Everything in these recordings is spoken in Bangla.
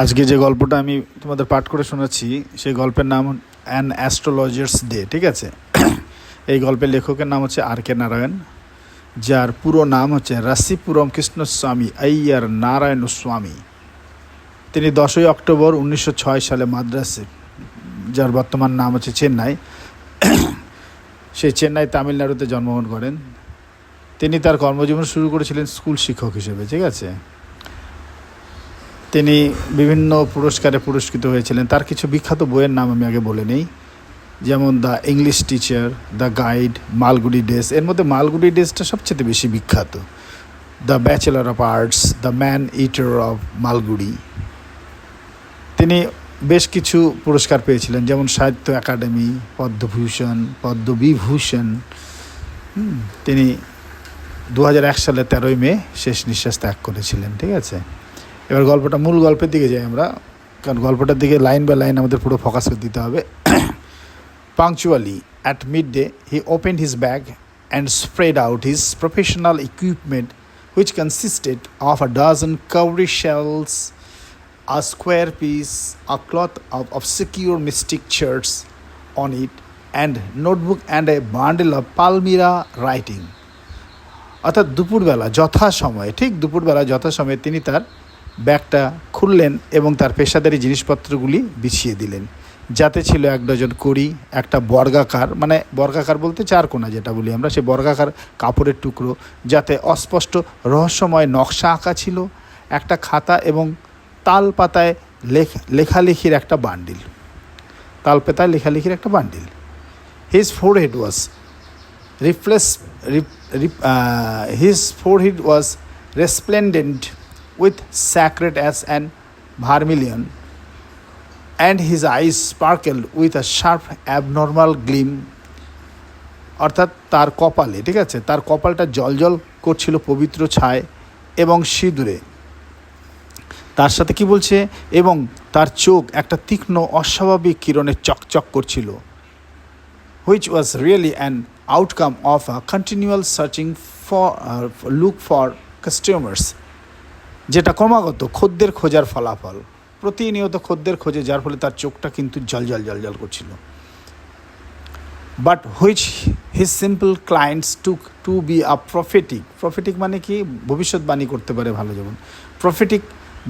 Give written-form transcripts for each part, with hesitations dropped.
আজকে যে গল্পটা আমি তোমাদের পাঠ করে শোনাচ্ছি সেই গল্পের নাম অ্যান অ্যাস্ট্রোলজার্স ডে, ঠিক আছে। এই গল্পের লেখকের নাম হচ্ছে আর কে নারায়ণ, যার পুরো নাম হচ্ছে রাসিপুরম কৃষ্ণস্বামী আইয়ার নারায়ণ স্বামী। তিনি 10ই অক্টোবর 1906 সালে মাদ্রাসে, যার বর্তমান নাম হচ্ছে চেন্নাই, সেই চেন্নাই তামিলনাড়ুতে জন্মগ্রহণ করেন। তিনি তার কর্মজীবন শুরু করেছিলেন স্কুল শিক্ষক হিসেবে, ঠিক আছে। তিনি বিভিন্ন পুরস্কারে পুরস্কৃত হয়েছিলেন। তার কিছু বিখ্যাত বইয়ের নাম আমি আগে বলে নেই, যেমন the English teacher, the guide, Malgudi days. এর মধ্যে মালগুড়ি ডেজটা সবচেয়ে বেশি বিখ্যাত। The bachelor of arts, the man eater of Malgudi. তিনি বেশ কিছু পুরস্কার পেয়েছিলেন, যেমন সাহিত্য একাডেমি, পদ্মভূষণ, পদ্মবিভূষণ। তিনি 2001 সালে 13ই মে শেষ নিঃশ্বাস ত্যাগ করেছিলেন, ঠিক আছে। এবার মূল গল্পের দিকে যাই আমরা, কারণ গল্পটার দিকে লাইন বাই লাইন আমাদের পুরো ফোকাস করে দিতে হবে। Punctually at midday, he opened his bag and spread out his professional equipment, which consisted of a dozen cowrie shells, a square piece, a cloth of secure mystic shirts on it, and notebook and a bundle of Palmyra writing. অর্থাৎ ঠিক দুপুরবেলা যথাসময়ে তিনি তার ব্যাগটা খুললেন এবং তার পেশাদারি জিনিসপত্রগুলি বিছিয়ে দিলেন, যাতে ছিল 1 ডজন কড়ি, একটা বর্গাকার বলতে 4 কোণা যেটা বলি আমরা, সেই বর্গাকার কাপড়ের টুকরো যাতে অস্পষ্ট রহস্যময় নকশা আঁকা ছিল, একটা খাতা এবং তাল পাতায় লেখালেখির একটা bundle. His forehead was resplendent with sacred as an vermilion, and his eyes sparkled with a sharp abnormal gleam. অর্থাৎ তার কপালে, ঠিক আছে, তার কপালটা জলজল করছিল পবিত্র ছায় এবং সিঁদুরে। তার সাথে কি বলছে, এবং তার চোখ একটা তীক্ষ্ণ অস্বাভাবিক কিরণে চকচক করছিল, which was really an outcome of a continual searching for look for customers, যেটা ক্রমাগত খদ্দের খোঁজার ফলাফল, প্রতিনিয়ত খদ্দের খোঁজে, যার ফলে তার চোখটা কিন্তু জল করছিল। But which his simple clients took to be a prophetic মানে কি, ভবিষ্যৎবাণী করতে পারে ভালো, যেমন প্রফেটিক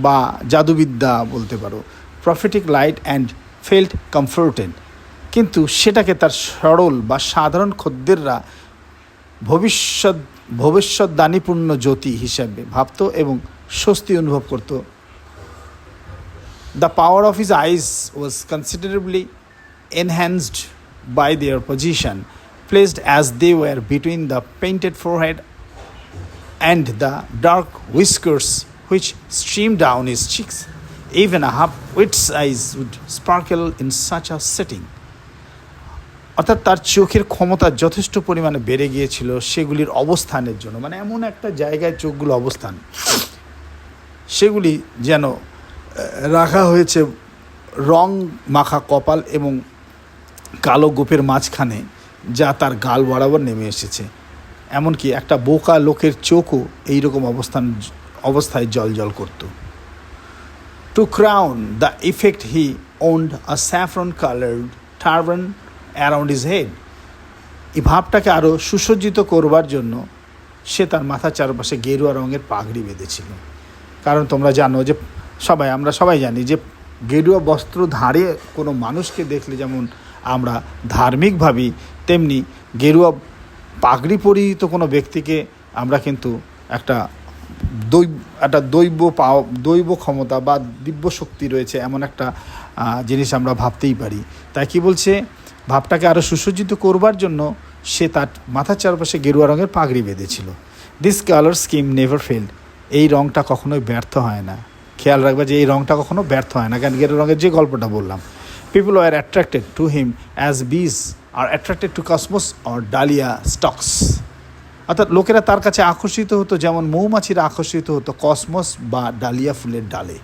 বা জাদুবিদ্যা বলতে পারো, prophetic light and felt comforted. কিন্তু সেটাকে তার সরল বা সাধারণ খদ্দেররা ভবিষ্যৎবাণীপূর্ণ জ্যোতি হিসাবে ভাবত এবং স্বস্তি অনুভব করত। The power of his eyes was considerably enhanced by their position, placed as they were between the painted forehead and the dark whiskers which streamed down his cheeks. Even a half-wit's eyes would sparkle in such a setting. অর্থাৎ তার চোখের ক্ষমতা যথেষ্ট পরিমাণে বেড়ে গিয়েছিল সেগুলির অবস্থানের জন্য, মানে এমন একটা জায়গায় চোখগুলো অবস্থান, সেগুলি যেন রাখা হয়েছে রং মাখা কপাল এবং কালো গোপের মাঝখানে, যা তার গাল বরাবর নেমে এসেছে। এমনকি একটা বোকা লোকের চোখও এইরকম অবস্থায় জল করত। To crown the effect, he wound a saffron coloured turban around his head. এই ভাবটাকে আরও সুসজ্জিত করবার জন্য সে তার মাথার চারপাশে গেরুয়া রঙের পাগড়ি বেঁধেছিল। কারণ তোমরা জানো যে আমরা সবাই জানি যে গেরুয়া বস্ত্র ধারে কোনো মানুষকে দেখলে যেমন আমরা ধার্মিক ভাবি, তেমনি গেরুয়া পাগড়ি পরিহিত কোনো ব্যক্তিকে আমরা কিন্তু একটা দৈব ক্ষমতা বা দিব্য শক্তি রয়েছে এমন একটা জিনিস আমরা ভাবতেই পারি। তাই কি বলছে, ভাবটাকে আরও সুসজ্জিত করবার জন্য সে তার মাথার চারপাশে গেরুয়া রঙের পাগড়ি বেঁধেছিল। This colour scheme never failed. এই রঙটা কখনোই ব্যর্থ হয় না। খেয়াল রাখবে যে এই রঙটা কখনো ব্যর্থ হয় না, কারণ গেরুয়া রঙের যে গল্পটা বললাম, people are attracted to him as bees are attracted to cosmos or dahlia stalks. অর্থাৎ লোকেরা তার কাছে আকর্ষিত হতো যেমন মৌমাছিরা আকর্ষিত হতো কসমস বা ডালিয়া ফুলের ডালে।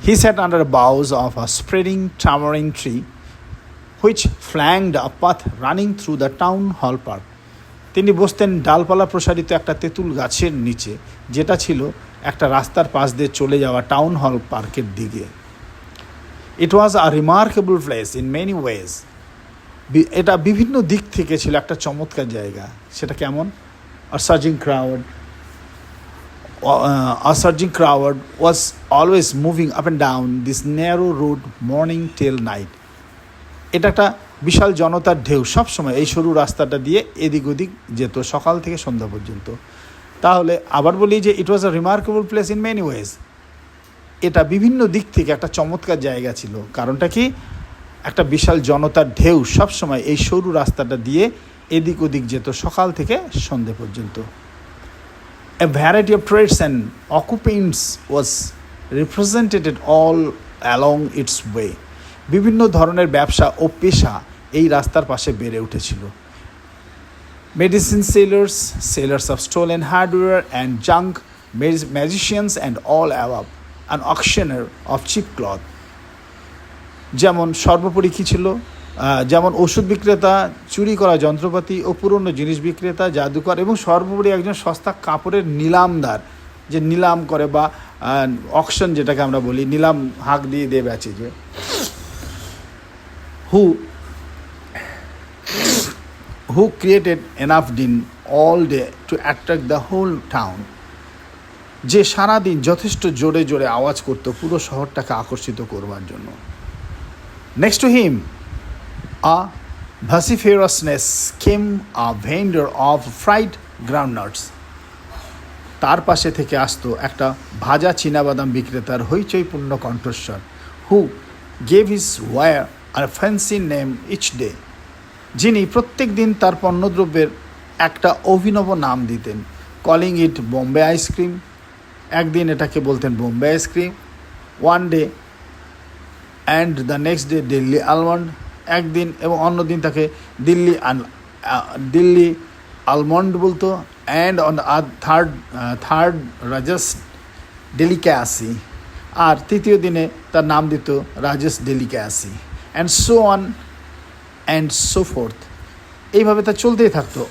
He sat under boughs of a spreading tamarind tree which flanked a path running through the town hall park. তিনি বসতেন ডালপালা প্রসারিত একটা তেঁতুল গাছের নিচে, যেটা ছিল একটা রাস্তার পাশ দিয়ে চলে যাওয়া টাউন হল পার্কের দিকে। It was a remarkable place in many ways. এটা বিভিন্ন দিক থেকে ছিল একটা চমৎকার জায়গা। সেটা কেমন? A surging crowd was always moving up and down this narrow road morning till night. এটা একটা বিশাল জনতার ঢেউ সবসময় এই সরু রাস্তাটা দিয়ে এদিক ওদিক যেত সকাল থেকে সন্ধ্যা পর্যন্ত। তাহলে আবার বলি যে it was a remarkable place in many ways. এটা বিভিন্ন দিক থেকে একটা চমৎকার জায়গা ছিল। কারণটা কি? একটা বিশাল জনতার ঢেউ সবসময় এই সরু রাস্তাটা দিয়ে এদিক ওদিক যেত সকাল থেকে সন্ধ্যে পর্যন্ত। A variety of trades and occupants was represented all along its way. বিভিন্ন ধরনের ব্যবসা ও পেশা এই রাস্তার পাশে বেড়ে উঠেছিল। Medicine sellers, sellers of stolen hardware and junk, magicians and all above, an auctioneer of cheap cloth. যেমন সর্বোপরি কী ছিল? যেমন ওষুধ বিক্রেতা, চুরি করা যন্ত্রপাতি ও পুরনো জিনিস বিক্রেতা, জাদুকর এবং সর্বোপরি একজন সস্তা কাপড়ের নিলামদার, যে নিলাম করে বা অকশন যেটাকে আমরা বলি, নিলাম হাঁক দিয়ে দিয়ে বেচে, যে who created enough din all day to attract the whole town. যে সারাদিন যথেষ্ট জোরে জোরে আওয়াজ করতো পুরো শহরটাকে আকর্ষিত করবার জন্য। Next to him a vociferousness came a vendor of fried groundnuts. তার পাশে থেকে আসতো একটা ভাজা চীনাবাদাম বিক্রেতার হইচইপূর্ণ কণ্ঠস্বর, who gave his ware a fancy name each day. যিনি প্রত্যেক দিন তার পণ্যদ্রব্যের একটা অভিনব নাম দিতেন, কলিং ইট বোম্বে আইসক্রিম। একদিন এটাকে বলতেন Bombay ice cream, one day, and the next day Delhi almond, একদিন, এবং অন্য দিন তাকে দিল্লি আলমন্ড বলতো, and on third Rajesh delicacy, আর তৃতীয় দিনে তার নাম দিত Rajesh delicacy, and so on and so forth. এইভাবে তা চলতেই থাকতো।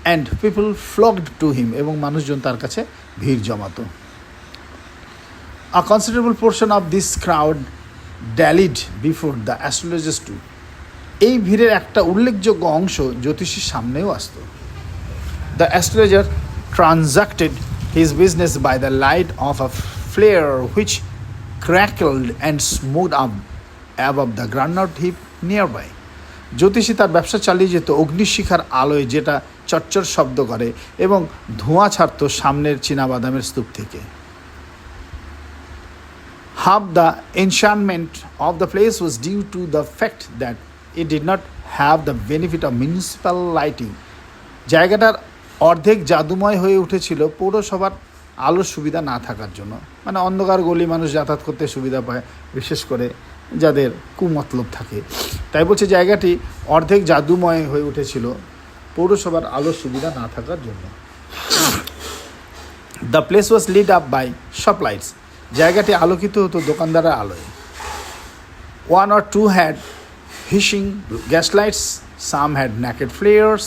And people flocked to him, এবং মানুষজন তার কাছে ভিড় জমাতো। A considerable portion of this crowd dallied before the astrologers too. এই ভিড়ের একটা উল্লেখযোগ্য অংশ জ্যোতিষীর সামনেও আসতো। The astrologer transacted his business by the light of a flare which crackled and smoked up above the groundnut heap nearby. জ্যোতিষী তার ব্যবসা চালিয়ে যেত অগ্নিশিখার আলোয়, যেটা চচ্চর শব্দ করে এবং ধোঁয়া ছাড়ত সামনের চীনাবাদামের স্তূপ থেকে। Half the enchantment of the place was due to the fact that it did not have the benefit of municipal lighting. জায়গাটার অর্ধেক জাদুময় হয়ে উঠেছিল পৌরসভার আলোর সুবিধা না থাকার জন্য। মানে অন্ধকার গলি মানুষ যাতায়াত করতে সুবিধা পায়, বিশেষ করে যাদের কুমতলব থাকে। তাই বলছে জায়গাটি অর্ধেক জাদুময় হয়ে উঠেছিল পৌরসভার আলোর সুবিধা না থাকার জন্য। The place was lit up by shop lights. জায়গাটি আলোকিত হতো দোকানদারের আলোয়। One or two had hissing gas lights, some had naked flares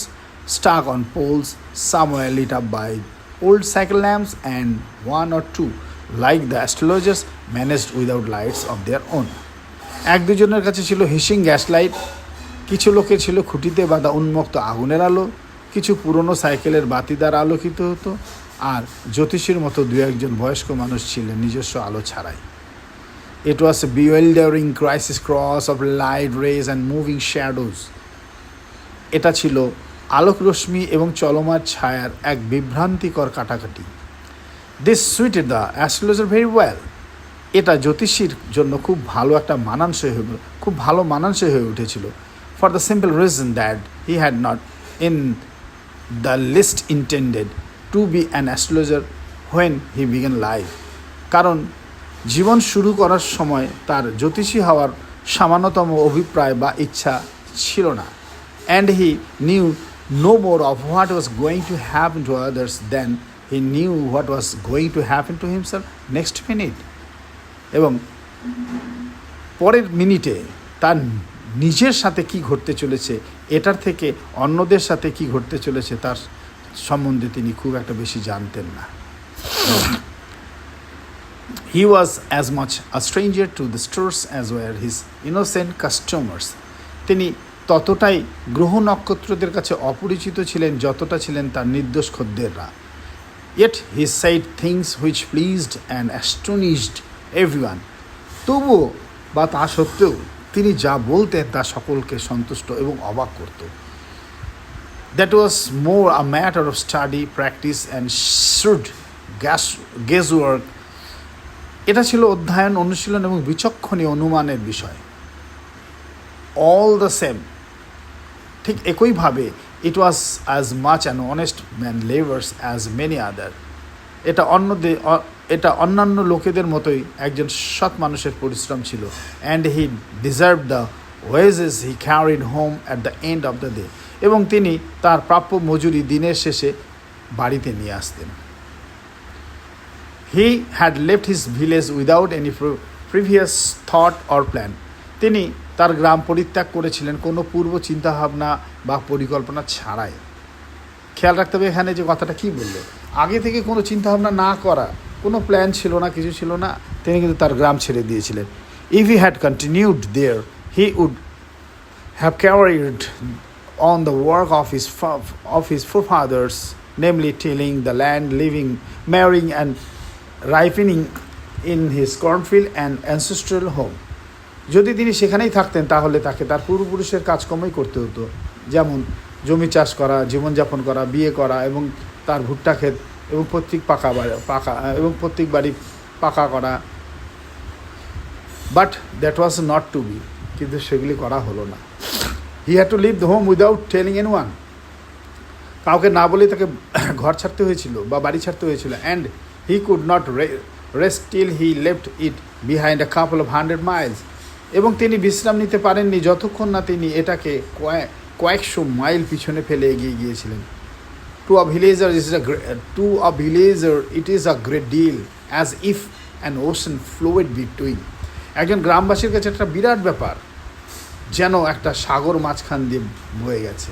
stuck on poles, some were lit up by old cycle lamps, and one or two, like the astrologers, managed without lights of their own. এক দুজনের কাছে ছিল হিসিং গ্যাস লাইট, কিছু লোকের ছিল খুঁটিতে বাঁধা উন্মুক্ত আগুনের আলো, কিছু পুরনো সাইকেলের বাতি দ্বারা আলোকিত হতো, আর জ্যোতিষীর মতো দু একজন বয়স্ক মানুষ ছিলেন নিজস্ব আলো ছাড়াই। It was a bewildering crisis cross of light rays and moving shadows. এটা ছিল আলোক রশ্মি এবং চলমান ছায়ার এক বিভ্রান্তিকর কাটাকাটি। This suited the astrologer very well. এটা জ্যোতিষীর জন্য খুব ভালো মানানসই হয়ে উঠেছিল। For the simple reason that he had not in the least intended to be an astrologer when he began life. কারণ জীবন শুরু করার সময় তার জ্যোতিষী হওয়ার সামান্যতম অভিপ্রায় বা ইচ্ছা ছিল না। And he knew no more of what was going to happen to others than he knew what was going to happen to himself next minute. এবং পরের মিনিটে তার নিজের সাথে কি ঘটতে চলেছে, এটার থেকে অন্যদের সাথে কি ঘটতে চলেছে তার সম্বন্ধে তিনি খুব একটা বেশি জানতেন না। He was as much a stranger to the stores as were his innocent customers. তিনি ততটাই গ্রহ নক্ষত্রদের কাছে অপরিচিত ছিলেন যতটা ছিলেন তার নির্দোষ খদ্দেররা। Yet he said things which pleased and astonished everyone. তবুও বা তা সত্ত্বেও তিনি যা বলতেন তা সকলকে সন্তুষ্ট এবং অবাক করত। That was more a matter of study, practice and shrewd guesswork. এটা ছিল অধ্যয়ন, অনুশীলন এবং বিচক্ষণীয় অনুমানের বিষয়। All the same, ঠিক একইভাবে it was as much an honest man labors as many other. এটা অন্যান্য লোকেদের মতোই একজন সৎ মানুষের পরিশ্রম ছিল। And he deserved the wages he carried home at the end of the day. এবং তিনি তার প্রাপ্য মজুরি দিনের শেষে বাড়িতে নিয়ে আসতেন। He had left his village without any previous thought or plan. তিনি তার গ্রাম পরিত্যাগ করেছিলেন কোনো পূর্ব চিন্তাভাবনা বা পরিকল্পনা ছাড়াই। খেয়াল রাখতে হবে এখানে যে কথাটা কী বললো, আগে থেকে কোনো চিন্তাভাবনা না করা, কোনো প্ল্যান ছিল না, কিছু ছিল না, তিনি কিন্তু তার গ্রাম ছেড়ে দিয়েছিলেন। If he had continued there, he would have carried on the work of his forefathers, namely tilling the land, living, marrying and ripening in his cornfield and ancestral home. যদি তিনি সেখানেই থাকতেন তাহলে তাকে তার পূর্বপুরুষের কাজকর্মই করতে হতো, যেমন জমি চাষ করা, জীবনযাপন করা, বিয়ে করা এবং তার ভুট্টা ক্ষেত এবং প্রত্যেক বাড়ি পাকা করা। But that was not to be, কিন্তু সেগুলি করা হলো না। He had to leave the home without telling anyone, কাউকে না বলেই তাকে ঘর ছাড়তে হয়েছিল বা বাড়ি ছাড়তে হয়েছিল। And he could not rest till he left it behind a couple of 100 miles, এবং তিনি বিশ্রাম নিতে পারেননি যতক্ষণ না তিনি এটাকে কয়েকশো মাইল পিছনে ফেলে এগিয়ে গিয়েছিলেন। To a villager it is a great deal, as if an ocean flowed between. একজন গ্রামবাসীর কাছে একটা বিরাট ব্যাপার, যেন একটা সাগর মাঝখান দিয়ে বয়ে গেছে।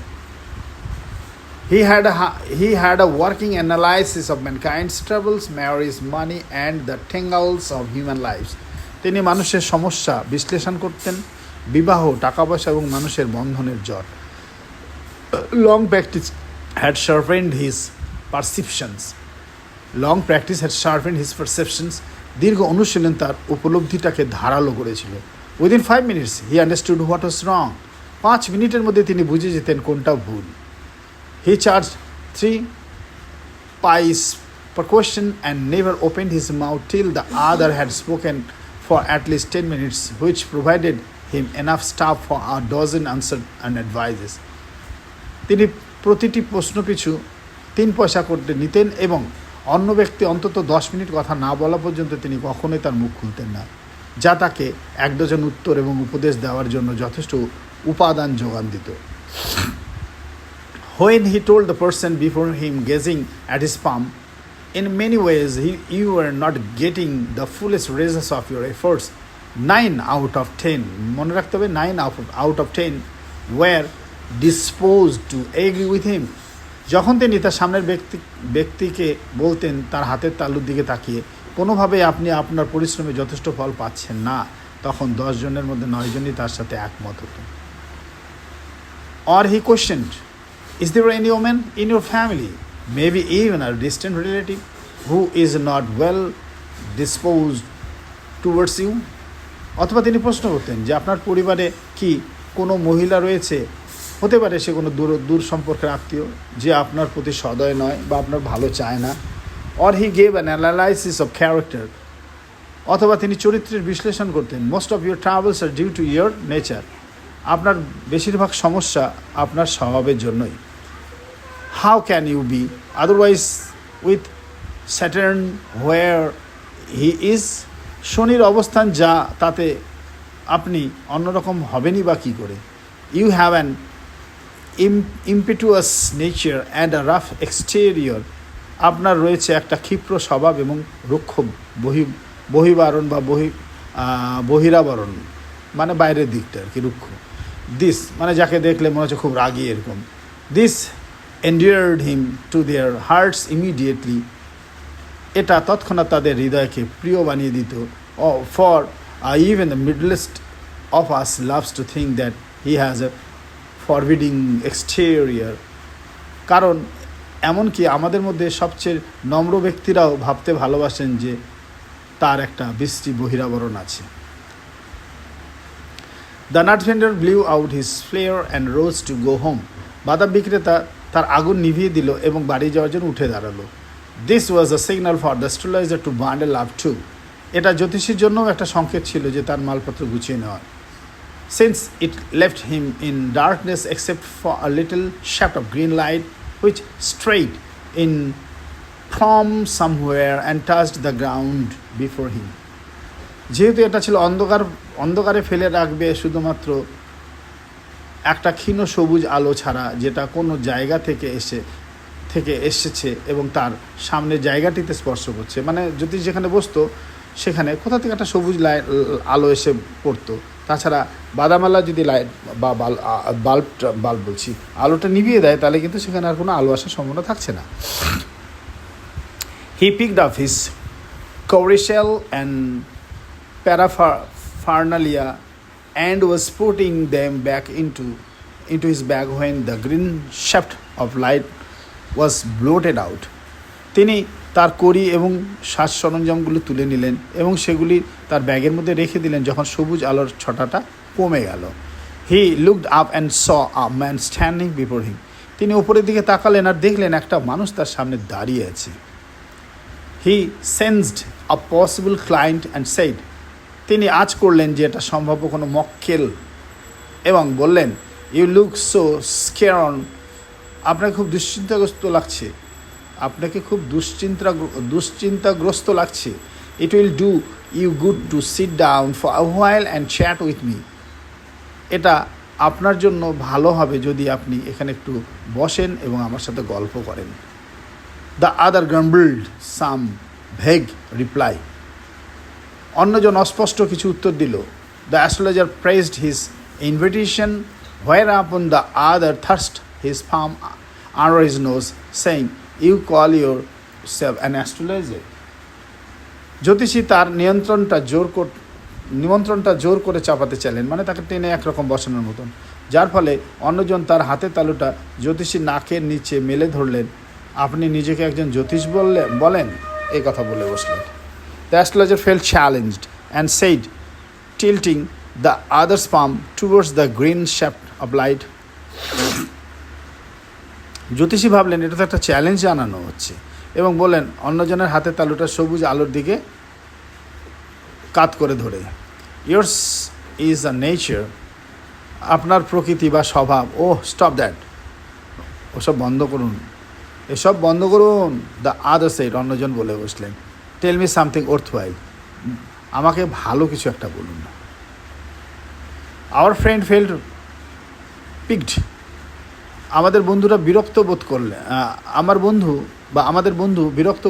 He had a working analysis of mankind's troubles, marriage, money and the tangles of human lives. তিনি মানুষের সমস্যা বিশ্লেষণ করতেন, বিবাহ, টাকা পয়সা এবং মানুষের বন্ধনের জট। Long practice had sharpened his perceptions. দীর্ঘ অনুশীলন তার উপলব্ধিটাকে ধারালো করেছিল। Within 5 minutes he understood what was wrong. 5 মিনিটের মধ্যে তিনি বুঝে যেতেন কোনটা ভুল। He charged 3 pies per question and never opened his mouth till the other had spoken for at least 10 minutes, which provided him enough stuff for a dozen answers and advices. তিনি প্রতিটি প্রশ্ন পিছু 3 পয়সা করতে নিতেন এবং অন্য ব্যক্তি অন্তত 10 মিনিট কথা না বলা পর্যন্ত তিনি কখনোই তার মুখ খুলতেন না, যা তাকে 1 ডজন উত্তর এবং উপদেশ দেওয়ার জন্য যথেষ্ট উপাদান যোগান দিত। When he told the person before him, gazing at his palm, in many ways you were not getting the fullest results of your efforts, 9 out of 10, মনে রাখতে হবে 9 out of 10 were disposed to agree with him. যখন তিনি তার সামনের ব্যক্তিকে বলতেন তার হাতের তালুর দিকে তাকিয়ে, কোনোভাবে আপনি আপনার পরিশ্রমে যথেষ্ট ফল পাচ্ছেন না, তখন 10 জনের মধ্যে 9 জনই তার সাথে একমত হতো। Or he questioned, is there any woman in your family, maybe even a distant relative, who is not well disposed towards you? অথবা তিনি প্রশ্ন করতেন যে আপনার পরিবারে কি কোনো মহিলা রয়েছে, হতে পারে সে কোনো দূর সম্পর্কের আত্মীয়, যে আপনার প্রতি সদয় নয় বা আপনার ভালো চায় না। Or he gave an analysis of character, অথবা তিনি চরিত্রের বিশ্লেষণ করতেন। Most of your troubles are due to your nature, আপনার বেশিরভাগ সমস্যা আপনার স্বভাবের জন্যই। How can you be otherwise with Saturn where he is? শনির অবস্থান যা, তাতে আপনি অন্যরকম হবেনই বা কী করে? You have an impetuous nature and a rough exterior, আপনার রয়েছে একটা ক্ষিপ্র স্বভাব এবং রুক্ষ বহিরাবরণ বা বহিরাবরণ, মানে বাইরের দিকটা আর কি রুক্ষ। দিস মানে যাকে দেখলে মনে হচ্ছে খুব রাগী এরকম। This endeared him to their hearts immediately. এটা তৎক্ষণাৎ তাদের হৃদয়কে প্রিয় বানিয়ে দিত। For even the mildest of us loves to think that he has a forbidding exterior. কারণ এমনকি আমাদের মধ্যে সবচেয়ে নম্র ব্যক্তিরাও ভাবতে ভালোবাসেন যে তার একটা বিশ্রী বহিরাবরণ আছে। The nut vendor blew out his flare and rose to go home. বাদাম বিক্রেতা তার আগুন নিভিয়ে দিল এবং বাড়ি যাওয়ার জন্য উঠে দাঁড়ালো। This was a signal for the astrologer to bundle up too. এটা জ্যোতিষীর জন্যও একটা সংকেত ছিল যে তার মালপত্র গুছিয়ে নেওয়ার। Since it left him in darkness except for a little shaft of green light which strayed in from somewhere and touched the ground before him. যেহেতু এটা ছিল অন্ধকারে ফেলে রাখবে শুধুমাত্র একটা ক্ষীণ সবুজ আলো ছাড়া, যেটা কোনো জায়গা থেকে এসেছে এবং তার সামনের জায়গাটিতে স্পর্শ করছে। মানে জ্যোতিষ যেখানে বসতো সেখানে কোথা থেকে একটা সবুজ আলো এসে পড়তো। তাছাড়া বাদামালা যদি লাইট বা বাল্ব বলছি আলোটা নিভিয়ে দেয়, তাহলে কিন্তু সেখানে আর কোনো আলো আসার সম্ভাবনা থাকছে না। He picked up his cowrie shell and paraphernalia and was putting them back into his bag when the green shaft of light was blotted out. তিনি তার কড়ি এবং সাজ সরঞ্জামগুলো তুলে নিলেন এবং সেগুলি তার ব্যাগের মধ্যে রেখে দিলেন যখন সবুজ আলোর ছটাটা কমে গেল। He looked up and saw a man standing before him. তিনি উপরের দিকে তাকালেন আর দেখলেন একটা মানুষ তার সামনে দাঁড়িয়ে আছে। He sensed a possible client and said. তিনি আজ করলেন যে এটা সম্ভাব্য কোনো মক্কেল এবং বললেন, ইউ লুক সো স্কেয়ারন। আপনাকে খুব দুশ্চিন্তাগ্রস্ত লাগছে। It will do you good to sit down for a while and chat with me. এটা আপনার জন্য ভালো হবে যদি আপনি এখানে একটু বসেন এবং আমার সাথে গল্প করেন। The other grumbled some vague reply. অন্যজন অস্পষ্ট কিছু উত্তর দিল। The astrologer pressed his invitation whereupon the other thrust his palm under his nose saying, you call yourself an astrologer. জ্যোতিষী তার নিমন্ত্রণটা জোর করে চাপাতে চাইলেন, মানে তাকে টেনে একরকম বসানোর মতন, যার ফলে অন্যজন তার হাতে তালুটা জ্যোতিষীর নাকের নিচে মেলে ধরলেন। আপনি নিজেকে একজন জ্যোতিষ বলেন, এই কথা বলে বসলেন। The astrologer felt challenged and said, tilting the other's palm towards the green shaft of light. জ্যোতিষী ভাবলেন এটা তো একটা চ্যালেঞ্জ জানানো হচ্ছে এবং বললেন অন্যজনের হাতে তালুটা সবুজ আলোর দিকে কাত করে ধরে, yours is a nature. আপনার প্রকৃতি বা স্বভাব। স্টপ দ্যাট, এসব বন্ধ করুন। দ্য আদার সাইড, অন্যজন বলে বসলেন, টেল মি সামথিং ওয়ার্থওয়াইল। আমাকে ভালো কিছু একটা বলুন না। Our friend felt piqued. আমাদের বন্ধু বিরক্ত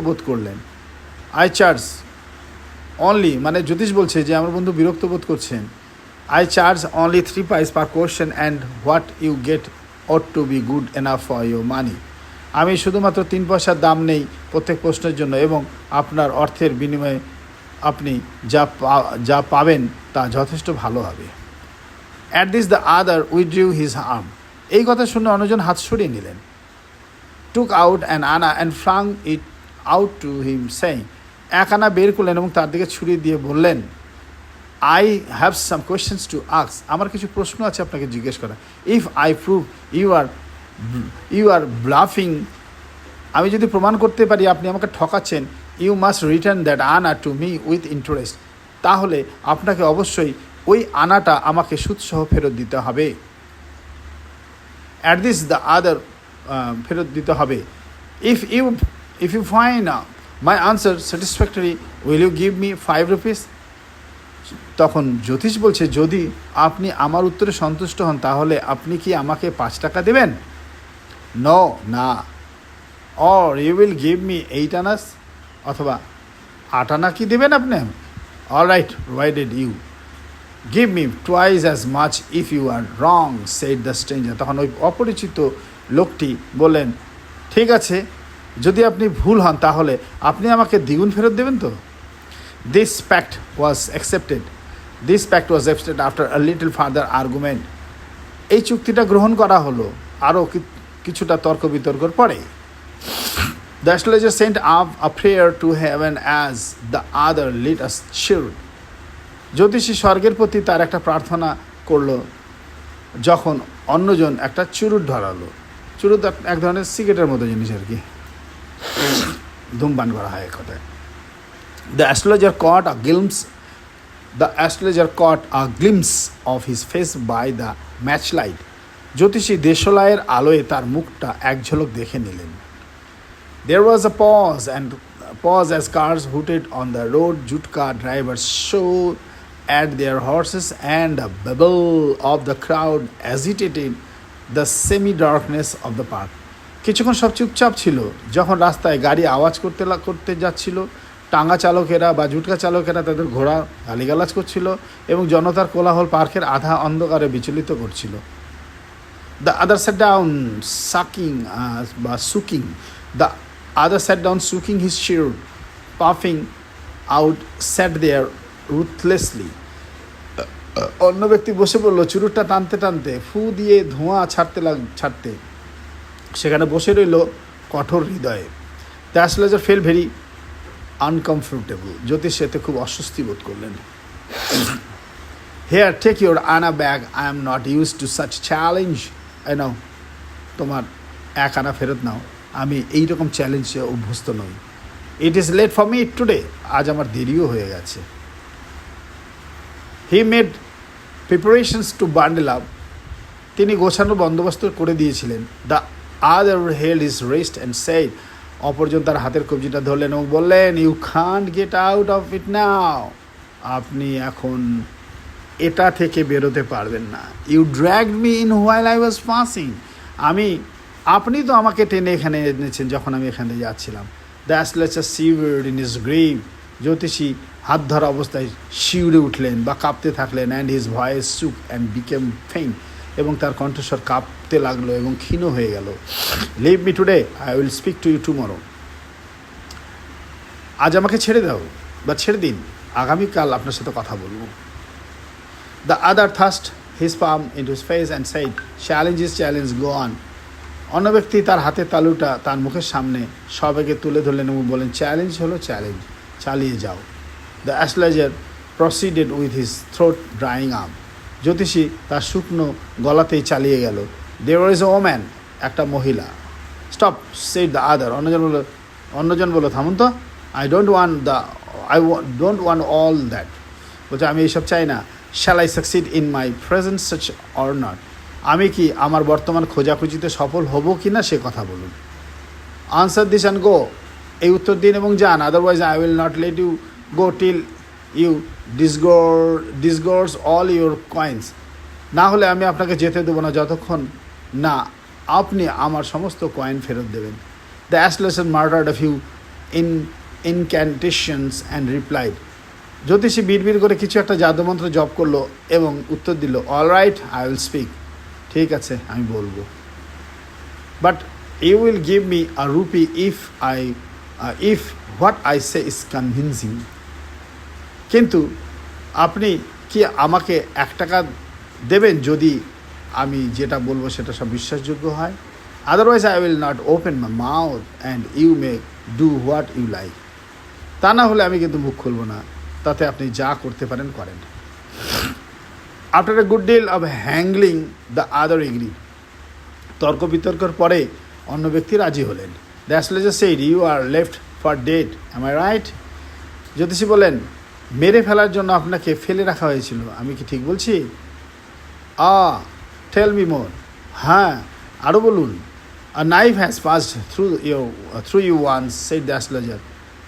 বোধ করলেন। আই চার্জ অনলি, মানে জ্যোতিষ বলছে যে আমার বন্ধু বিরক্ত বোধ করছেন। I charge only 3 pice per question and what you get ought to be good enough for your money. আমি শুধুমাত্র 3 পয়সার দাম নেই প্রত্যেক প্রশ্নের জন্য এবং আপনার অর্থের বিনিময়ে আপনি যা পাবেন তা যথেষ্ট ভালো হবে। At this the other উইথড্রিউ his arm. এই কথা শুনে অন্যজন হাত সরিয়ে নিলেন। টুক আউট অ্যান আনা and flung it out to him saying. এক আনা বের করলেন এবং তার দিকে ছুরি দিয়ে বললেন, I have some questions to ask. আমার কিছু প্রশ্ন আছে আপনাকে জিজ্ঞেস করা। If I prove you are bluffing. আমি যদি প্রমাণ করতে পারি আপনি আমাকে ঠকাচ্ছেন, you must return that anna to me with interest. তাহলে আপনাকে অবশ্যই ওই আনাটা আমাকে সুদসহ ফেরত দিতে হবে। অ্যাট দিস দ্য আদার ফেরত দিতে হবে। If you find my answer satisfactory will you give me 5 rupees. তখন জ্যোতিষ বলছে, যদি আপনি আমার উত্তরে সন্তুষ্ট হন তাহলে আপনি কি আমাকে 5 টাকা দেবেন? না। Or you will give me 8 annas, অথবা 8 আনা কি দেবেন আপনি? All right, provided you give me twice as much if you are wrong, said the stranger. তখন ওই অপরিচিত লোকটি বললেন, ঠিক আছে, যদি আপনি ভুল হন তাহলে আপনি আমাকে দ্বিগুণ ফেরত দেবেন তো? This pact was accepted after a little further argument. এই চুক্তিটা গ্রহণ করা হলো আরও কিছুটা তর্ক বিতর্কর পরে। The astrologer Saint up a prayer to heaven as the other lead us sure. জ্যোতিষী স্বর্গের প্রতি তার একটা প্রার্থনা করলো যখন অন্যজন একটা চুরুট ধরালো। চুরুট এক ধরনের সিগারেটের মতো জিনিস আর কি, ধূমপান করা হয় কথায়। The astrologer caught a glimpse of his face by the matchlight. জ্যোতিষী দেশলাইয়ের আলোয় তার মুখটা এক ঝলক দেখে নিলেন। There was a pause as cars hooted on the road. Jutka drivers showed at their horses and the babble of the crowd agitated the semi-darkness of the park. কিছুক্ষণ সব চুপচাপ ছিল। যখন রাস্তায় গাড়ি আওয়াজ করতে যাচ্ছিল, টাঙ্গা চালকেরা বা জুটকা চালকেরা তাদের ঘোড়া গালিগালাজ করছিল এবং জনতার কোলাহল পার্কের আধা অন্ধকারে বিচলিত করছিল। The other sat down sucking his shirt, puffing out, sat there ruthlessly. অন্য ব্যক্তি বসে পড়ল চুরুটটা টানতে টানতে, ফু দিয়ে ধোঁয়া ছাড়তে সেখানে বসে রইল কঠোর হৃদয়ে। The astrologer felt very uncomfortable. জ্যোতিষ এতে খুব অস্বস্তি বোধ করলেন। Here take your anna back, I am not used to such challenge. Now, তোমার এক আনা ফেরত নাও, আমি এইরকম চ্যালেঞ্জে অভ্যস্ত নই। It is late for me today, আজ আমার দেরিও হয়ে গেছে। He made preparations to bundle up, তিনি গোছানোর বন্দোবস্ত করে দিয়েছিলেন। The other held his wrist and said, অপরজন তার হাতের কবজিটা ধরলেন এবং বললেন, you can't get out of it now, আপনি এখন এটা থেকে বেরোতে পারবেন না। You dragged me in while I was passing, আপনি তো আমাকে টেনে এখানে এনেছেন যখন আমি এখানে যাচ্ছিলাম। The astrologer shivered in his grave, জ্যোতিষী হাত ধরা অবস্থায় শিউরে উঠলেন বা কাঁপতে থাকলেন। And his voice shook and became faint, এবং তার কণ্ঠস্বর কাঁপতে লাগলো এবং ক্ষীণ হয়ে গেল। Leave me today, I will speak to you tomorrow. আজ আমাকে ছেড়ে দাও বা ছেড়ে দিন, আগামীকাল আপনার সাথে কথা বলবো। The other thrust his palm into his face and said, challenge go on. অন্য ব্যক্তি তার হাতের তালুটা তার মুখের সামনে সবেগে তুলে ধরলেন এবং বলেন, চ্যালেঞ্জ হলো চ্যালেঞ্জ, চালিয়ে যাও। The astrologer proceeded with his throat drawing up, জ্যোতিষী তার শুকনো গলাতেই চালিয়ে গেল। দেয়ার ইজ এ ওম্যান, একটা মহিলা। স্টপ, সেড দ্য আদার, অন্যজন বলল, থামুন তো। I don't want all that, বলছে আমি এইসব চাই না। Shall I succeed in my present such or not, আমি কি আমার বর্তমান খোঁজাখুঁজিতে সফল হব কি না সে কথা বলুন। আনসার দিস অ্যান্ড গো, এই উত্তর দিন এবং যান। Otherwise I will not let you go till you disgorge all your coins, না হলে আমি আপনাকে যেতে দেবো না যতক্ষণ না আপনি আমার সমস্ত কয়েন ফেরত দেবেন। The astrologer muttered a few incantations and replied, জ্যোতিষী বিড়বিড় করে কিছু একটা জাদুমন্ত্র জপ করলো এবং উত্তর দিল, all right, I will speak, ঠিক আছে আমি বলবো। But you will give me a rupee if what I say is convincing, কিন্তু আপনি কি আমাকে 1 টাকা দেবেন যদি আমি যেটা বলবো সেটা সব বিশ্বাসযোগ্য হয়। Otherwise I will not open my mouth and you may do what you like, তা না হলে আমি কিন্তু মুখ খুলব না, তাতে আপনি যা করতে পারেন করেন। After a good deal of haggling the other agreed, তর্ক বিতর্কের পরে অন্য ব্যক্তি রাজি হলেন। The astrologer said, you are left for dead, am I right? জ্যোতিষী বলেন, মেরে ফেলার জন্য আপনাকে ফেলে রাখা হয়েছিল, আমি কি ঠিক বলছি? টেল মি মোর, হ্যাঁ আরও বলুন। A knife has passed through you once, said the astrologer,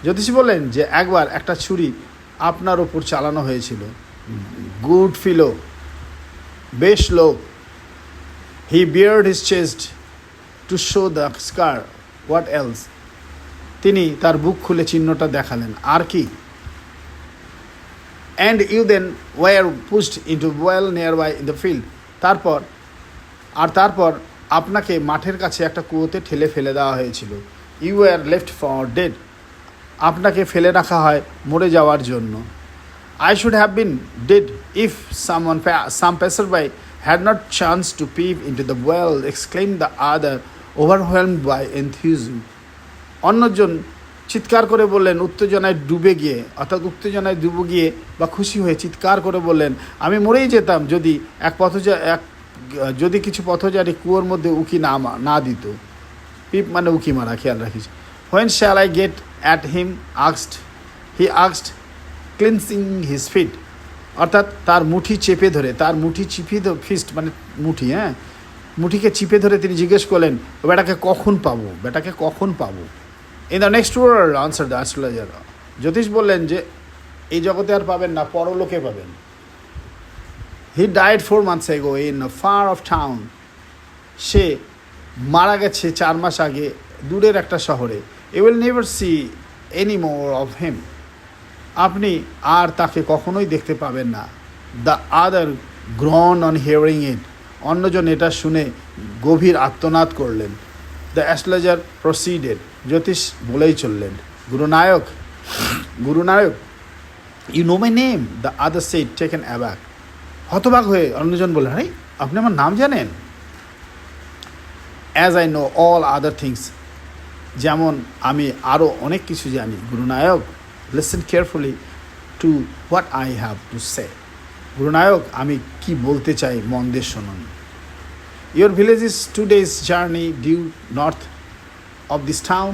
জ্যোতিষী বলেন যে একবার একটা ছুরি আপনার ওপর চালানো হয়েছিল। গুড ফিলো, বেশ লোক। He bared his chest to show the scar, what else? তিনি তার বুক খুলে চিহ্নটা দেখালেন, আর কি? And you then were pushed into well nearby in the field, তারপর আপনাকে মাঠের কাছে একটা কুয়োতে ঠেলে ফেলে দেওয়া হয়েছিল। You are left for dead, আপনাকে ফেলে রাখা হয় মরে যাওয়ার জন্য। I should have been dead if some passerby had not chanced to peep into the well, exclaimed the other, overwhelmed by enthusiasm. অন্যজন চিৎকার করে বললেন, উত্তেজনায় ডুবে গিয়ে, অর্থাৎ উত্তেজনায় ডুবে গিয়ে বা খুশি হয়ে চিৎকার করে বললেন, আমি মরেই যেতাম যদি কিছু পথচারী কুয়োর মধ্যে উকি না দিত। পিপ মানে উকি মারা, খেয়াল রাখিস। When shall I get at him? He asked, cleansing his fit, অর্থাৎ তার মুঠি চেপে ধরে, তার মুঠি ফিস্ট মানে মুঠি, মুঠিকে চিপে ধরে তিনি জিজ্ঞেস করলেন, বেটাকে কখন পাবো? In the next world answer the astrologer, জ্যোতিষ বললেন যে এই জগতে আর পাবেন না, পরলোকে পাবেন। He died 4 months ago in far off town, সে মারা গেছে 4 মাস আগে দূরের একটা শহরে। You will never see any more of him, আপনি আর তাকে কখনোই দেখতে পাবেন না। The other groaned on hearing it, অন্যজন এটা শুনে গভীর আর্তনাদ করলেন। দ্য অ্যাস্ট্রোলজার প্রসিডেড, জ্যোতিষ বলেই চললেন, Gurunayak, you know my name? The other said taken aback, হতবাক হয়ে অন্যজন বললেন, আরে আপনি আমার নাম জানেন? As I know all other things, যেমন আমি আরও অনেক কিছু জানি। Gurunayak, listen carefully to what I have to say, Gurunayak আমি কি বলতে চাই মন দিয়ে শুনুন। Your village is 2 days journey due north of this town,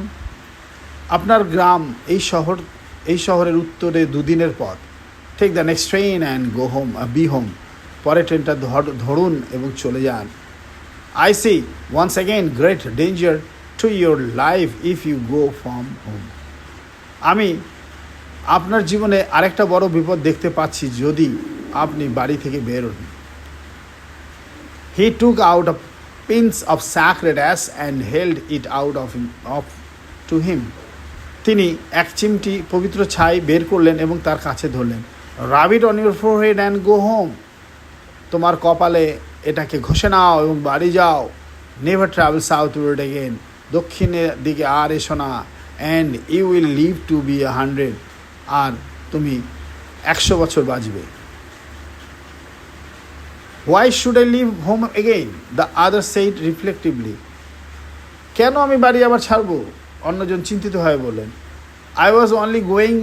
আপনার গ্রাম এই শহরের উত্তরে 2 দিনের পথ। Take the next train and go home, be home, পরে ট্রেনটা ধরুন এবং চলে যান। I see once again great danger to your life if you go from home, আমি আপনার জীবনে আরেকটা বড় বিপদ দেখতে পাচ্ছি যদি আপনি বাড়ি থেকে বেরোন। He took out a pinch of sacred ash and held it out of to him, তিনি এক চিমটি পবিত্র ছাই বের করলেন এবং তার কাছে ধরলেন। Rub it on your forehead and go home, তোমার কপালে এটাকে ঘষে নাও এবং বাড়ি যাও। নেভার ট্রাভেল সাউথওয়ার্ড এগেন, দক্ষিণের দিকে আর এসো না। And you will live to be 100, আর তুমি 100 বছর বাঁচবে। Why should I leave home again? The other said reflectively, কেন আমি বাড়ি আবার ছাড়বো? অন্যজন চিন্তিত হয়ে বললেন, I was only going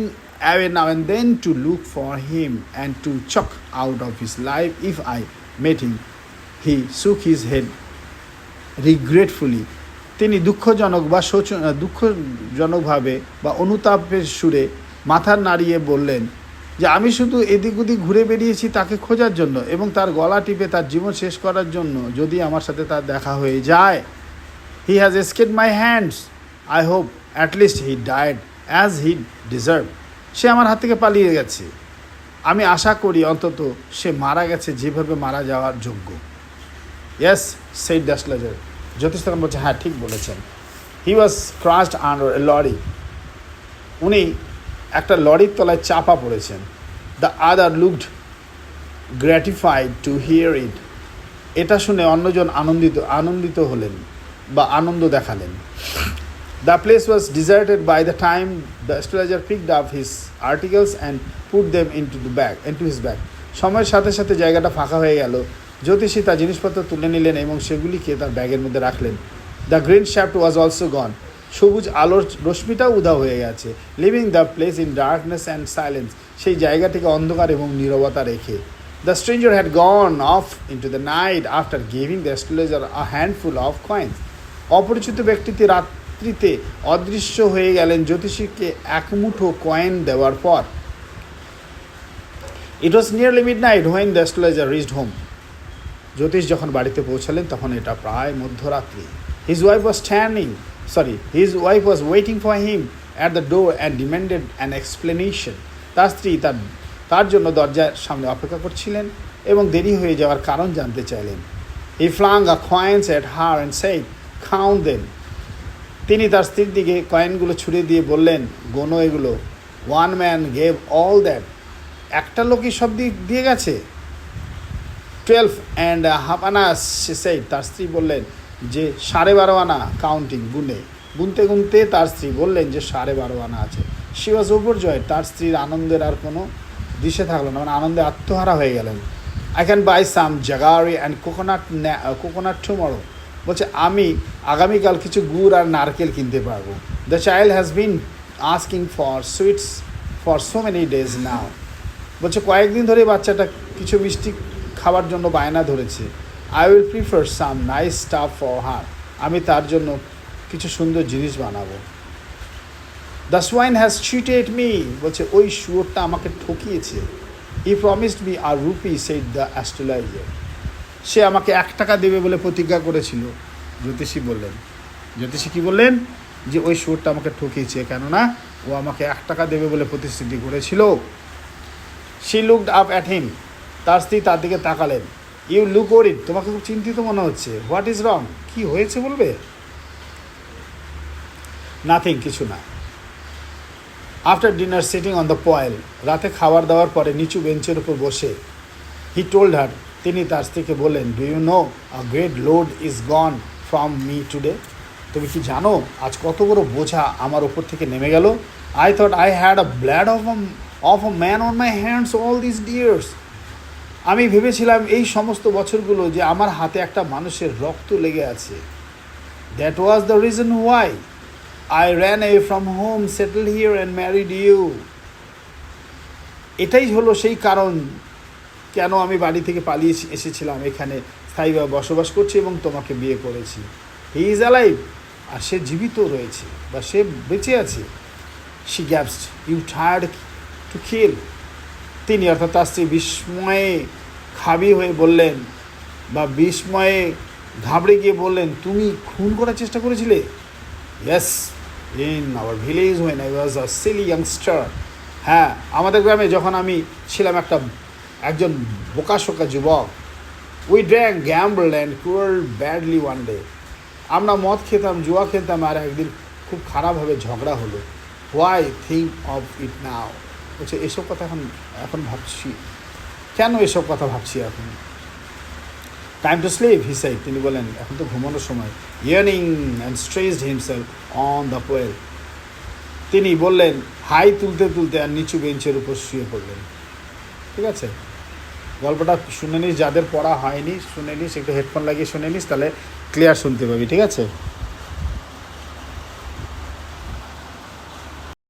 away now and then to look for him and to chuck out of his life if I met him. He shook his head রিগ্রেটফুলি, তিনি দুঃখজনকভাবে বা অনুতাপের সুরে মাথা নাড়িয়ে বললেন যে আমি শুধু এদিক ওদিক ঘুরে বেরিয়েছি তাকে খোঁজার জন্য এবং তার গলা টিপে তার জীবন শেষ করার জন্য। যদি আমার সাথে তার দেখা হয়ে যায়, he has escaped my hands, I hope at least he died as he deserve, সে আমার হাত থেকে পালিয়ে গেছে, আমি আশা করি অন্তত সে মারা গেছে যেভাবে মারা যাওয়ার যোগ্য। ইয়েস সেইড দ্য অ্যাস্ট্রোলজার, জ্যোতিষ তখন বলছে, হ্যাঁ ঠিক বলেছেন। He was crushed under a lorry, উনি একটা লরির তলায় চাপা পড়েছেন। The other looked gratified to hear it, এটা শুনে অন্যজন আনন্দিত হলেন বা আনন্দ দেখালেন। The place was deserted by the time the astrologer picked up his articles and put them into his bag, সময়ের সাথে সাথে জায়গাটা ফাঁকা হয়ে গেল। জ্যোতিষী তার জিনিসপত্র তুলে নিলেন এবং সেগুলিকে তার ব্যাগের মধ্যে রাখলেন। The green shaft was also gone, সবুজ আলোর রশ্মিটাও উধাও হয়ে গেছে। Leaving the place in darkness and silence, সেই জায়গাটিকে অন্ধকার এবং নীরবতা রেখে। The stranger had gone off into the night after giving the astrologer a handful of coins, অপরিচিত ব্যক্তিটি রাত্রিতে অদৃশ্য হয়ে গেলেন জ্যোতিষীকে এক মুঠো কয়েন দেওয়ার পর। It was nearly midnight when the astrologer reached home, জ্যোতিষ যখন বাড়িতে পৌঁছালেন তখন এটা প্রায় মধ্যরাত্রি। His wife was waiting for him at the door and demanded an explanation. তার স্ত্রী তার জন্য দরজার সামনে অপেক্ষা করছিলেন এবং দেরি হয়ে যাওয়ার কারণ জানতে চাইলেন। He flung a coins at her and said, "Count them." তিনি তার স্ত্রীর দিকে কয়েনগুলো ছুড়ে দিয়ে বললেন, গোনো এগুলো। One man gave all that. একটা লোকই সব দিয়ে গেছে। 12 and a half anas, she said. তার স্ত্রী বললেন যে 12.5 আনা, কাউন্টিং গুনে। গুনতে গুনতে তার স্ত্রী বললেন যে 12.5 আনা আছে। She was ওভারজয়েড। তার স্ত্রীর আনন্দের আর কোনো দিশে থাকলো না, মানে আনন্দে আত্মহারা হয়ে গেলেন। I can buy some jaggery and coconut tomorrow. বলছে আমি আগামীকাল কিছু গুড় আর নারকেল কিনতে পারবো। The child has been asking for sweets for so many days now. বলছে কয়েকদিন ধরে বাচ্চাটা কিছু মিষ্টি খাবার জন্য বায়না ধরেছে। I will prefer some nice stuff for her. আমি তার জন্য কিছু সুন্দর জিনিস বানাবো। The swine has cheated me. বলছে ওই শুয়োরটা আমাকে ঠকিয়েছে। He promised me a rupee said the astrologer. সে আমাকে 1 টাকা দেবে বলে প্রতিজ্ঞা করেছিল। জ্যোতিষী বললেন, জ্যোতিষী কী বললেন, যে ওই শুয়োরটা আমাকে ঠকিয়েছে, কেননা ও আমাকে 1 টাকা দেবে বলে প্রতিশ্রুতি করেছিল। She looked up at him. তার স্ত্রী তার দিকে তাকালেন। You look worried. তোমাকে খুব চিন্তিত মনে হচ্ছে। What is wrong? কী হয়েছে বলবে? নাথিং, কিছু না। After dinner sitting on the pyol. রাতে খাবার দাওয়ার পরে নিচু বেঞ্চের উপর বসে হি টোল্ড হার। তিনি তার স্ত্রীকে বললেন, do you know a great load is gone from me today. তুমি কি জানো আজ কত বড় বোঝা আমার ওপর থেকে নেমে গেল? I thought I had a blood of a man on my hands all this years. আমি ভেবেছিলাম এই সমস্ত বছরগুলো যে আমার হাতে একটা মানুষের রক্ত লেগে আছে। That was the reason why I ran away from home, settled here and married you. এটাই হলো সেই কারণ কেন আমি বাড়ি থেকে পালিয়ে এসেছিলাম, এখানে স্থায়ীভাবে বসবাস করছি এবং তোমাকে বিয়ে করেছি। He is alive. আর সে জীবিত রয়েছে বা সে বেঁচে আছে। She gasped, you tried to kill. তিনি অর্থাৎ তার স্ত্রী বিস্ময়ে খাবি হয়ে বললেন বা বিস্ময়ে ঘাবড়ে গিয়ে বললেন, তুমি খুন করার চেষ্টা করেছিলে? Yes, in our village when I was a Seely youngster. হ্যাঁ, আমাদের গ্রামে যখন আমি ছিলাম একজন বোকাশোকা যুবক। We drank, gamble and cruel badly one day. আমরা মদ খেতাম, জুয়া খেলতাম, আর একদিন খুব খারাপভাবে ঝগড়া হলো। হোয়াই থিঙ্ক অফ ইট নাও। বলছে এসব কথা এখন ভাবছি কেন, এসব কথা ভাবছি এখন। Time to sleep, he said. তিনি বলেন এখন তো ঘুমানোর সময়। ইয়ার্নিং and stretched himself on the pyol. তিনি বললেন হাই তুলতে তুলতে আর নিচু বেঞ্চের উপর শুয়ে পড়লেন। ঠিক আছে, গল্পটা শুনে নিস, যাদের পড়া হয়নি শুনে নিস, একটু হেডফোন লাগিয়ে শুনে নিস, তাহলে ক্লিয়ার শুনতে পাবি। ঠিক আছে।